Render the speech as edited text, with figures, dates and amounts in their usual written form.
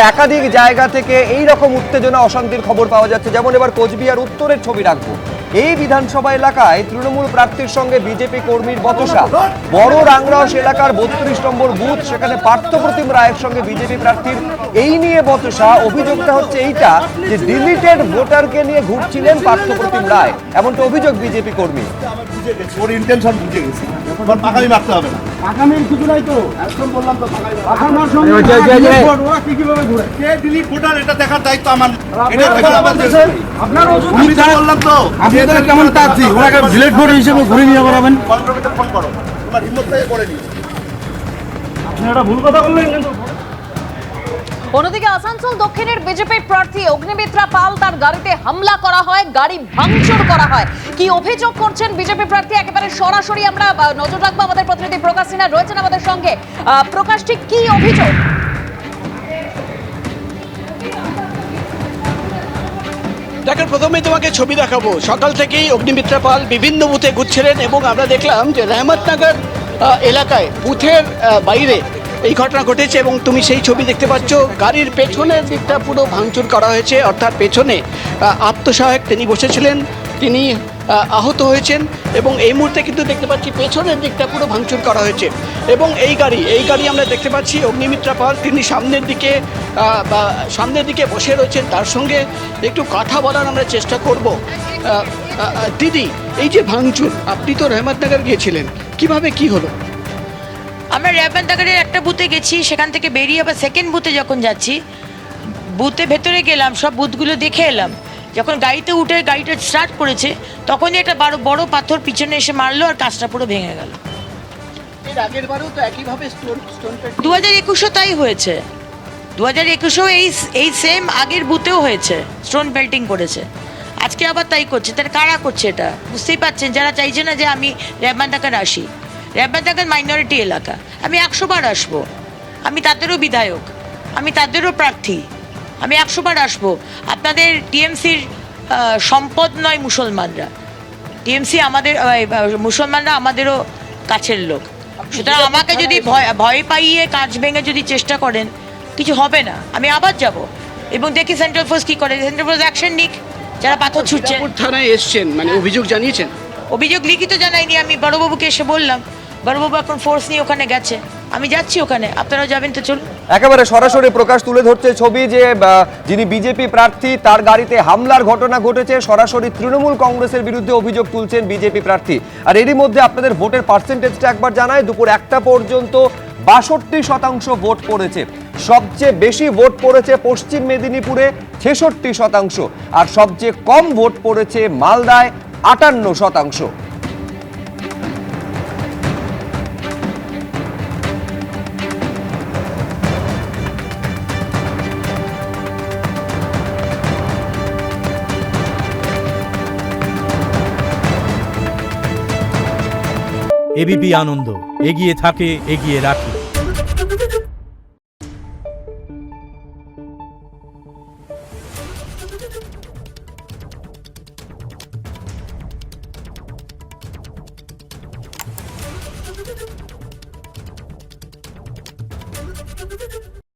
একাধিক জায়গা থেকে এই রকম উত্তেজনা অশান্তির খবর পাওয়া যাচ্ছে। যেমন এবার কোচবিহার উত্তরের ছবি রাখবো। এই বিধানসভা এলাকায় তৃণমূল প্রার্থীর সঙ্গে বিজেপি কর্মীর বচসা। বড় রাংরাস এলাকার 32 নম্বর বুথ, সেখানে পার্থপ্রতিম রায়ের সঙ্গে বিজেপি প্রার্থীর এই নিয়ে বচসা। অভিযোগটা হচ্ছে এইটা যে ডিলিটেড ভোটারকে নিয়ে ঘুরছিলেন পার্থপ্রতিম রায়, এমনটা অভিযোগ বিজেপি কর্মী। ওর ইন্টেনশন বুঝে গেছি, এখন পাকামি মারতে হবে না। আগামীর কিছু নাই তো, একদম বললাম তো আগামীর সঙ্গে ওরা কিভাবে ঘুরে কে ডিলিট ভোটার এটা দেখার দায়িত্ব আমার। এটা আপনার আমি তো বললাম তো আপনাদের কেমন কাজ ওনাকে ডিলিট ভোট হিসেবে ঘুরে নিয়ে করাবেন। কন্ট্রোলে ফোন করো, তোমার হিম্মত থেকে করে নিও। আপনি একটা ভুল কথা বললেন কিন্তু। অন্যদিকে আসানসোল দক্ষিণের বিজেপি প্রার্থী অগ্নিমিত্রা পাল, তার গাড়িতে হামলা করা হয়, গাড়ি ভাঙচুর করা হয়। কি অভিযোগ করছেন বিজেপি প্রার্থী একেবারে সরাসরি আমরা নজর রাখবো। আমাদের প্রতিনিধি প্রকাশ সিনহা রয়েছেন আমাদের সঙ্গে। প্রকাশ, ঠিক কি অভিযোগ? দেখেন, প্রথমেই তোমাকে ছবি দেখাবো। সকাল থেকেই অগ্নিমিত্রা পাল বিভিন্ন বুথে ঘুরছিলেন এবং আমরা দেখলাম যে রহমতনগর এলাকায় বুথের বাইরে এই ঘটনা ঘটেছে এবং তুমি সেই ছবি দেখতে পাচ্ছ। গাড়ির পেছনের দিকটা পুরো ভাঙচুর করা হয়েছে, অর্থাৎ পেছনে আত্মসহায়ক তিনি বসেছিলেন, তিনি আহত হয়েছেন এবং এই মুহূর্তে কিন্তু দেখতে পাচ্ছি পেছনের দিকটা পুরো ভাঙচুর করা হয়েছে। এবং এই গাড়ি আমরা দেখতে পাচ্ছি অগ্নিমিত্রা পাল তিনি সামনের দিকে বসে রয়েছেন, তার সঙ্গে একটু কথা বলার আমরা চেষ্টা করব। দিদি, এই যে ভাঙচুর, আপনি তো রহমতনগর গিয়েছিলেন, কিভাবে কি হলো? আমরা রহমতনগরের একটা বুথে গেছি, সেখান থেকে বেরিয়ে আবার সেকেন্ড বুথে যখন যাচ্ছি, বুথে ভেতরে গেলাম, সব বুথগুলো দেখে এলাম। যখন গাড়িতে উঠে গাড়িটা স্টার্ট করেছে তখনই একটা বড় পাথর পিছনে এসে মারলো আর কাজটা পুরো ভেঙে গেল। এর আগের বারেও তো একইভাবে 2021-এও তাই হয়েছে। 2021-এও এই সেম আগের বুথেও হয়েছে, স্টোন বেল্টিং করেছে। আজকে আবার তাই করছে। তার কারা করছে এটা বুঝতেই পারছেন, যারা চাইছে না যে আমি রহমতনগর আসি। রহমতনগর মাইনরিটি এলাকা, আমি 100 বার আসবো। আমি তাদেরও বিধায়ক, আমি তাদেরও প্রার্থী, আমি 100 বার আসবো। আপনাদের টিএমসির সম্পদ নয় মুসলমানরা, টিএমসি আমাদের, মুসলমানরা আমাদেরও কাছের লোক। সুতরাং আমাকে যদি ভয় পাইয়ে কাজ ভেঙে যদি চেষ্টা করেন, কিছু হবে না। আমি আবার যাব এবং দেখি সেন্ট্রাল ফোর্স কী করে। সেন্ট্রাল ফোর্স অ্যাকশন নিক, যারা পাথর ছুটছে। থানায় এসছেন, মানে অভিযোগ জানিয়েছেন? অভিযোগ লিখিত জানাইনি, আমি বড়বাবুকে এসে বললাম। বড়বাবু এখন ফোর্স নিয়ে ওখানে গেছে, আমি যাচ্ছি ওখানে। আপনারাও যাবেন তো চলুন। একেবারে সরাসরি প্রকাশ তুলে ধরছে ছবি যে যিনি বিজেপি প্রার্থী তার গাড়িতে হামলার ঘটনা ঘটেছে। সরাসরি তৃণমূল কংগ্রেসের বিরুদ্ধে অভিযোগ তুলছেন বিজেপি প্রার্থী। আর এরই মধ্যে আপনাদের ভোটের পার্সেন্টেজটা একবার জানায়। দুপুর 1টা পর্যন্ত 62% ভোট পড়েছে। সবচেয়ে বেশি ভোট পড়েছে পশ্চিম মেদিনীপুরে 66%, আর সবচেয়ে কম ভোট পড়েছে মালদায় 58%। এবিপি আনন্দ, এগিয়ে থাকে, এগিয়ে রাখে।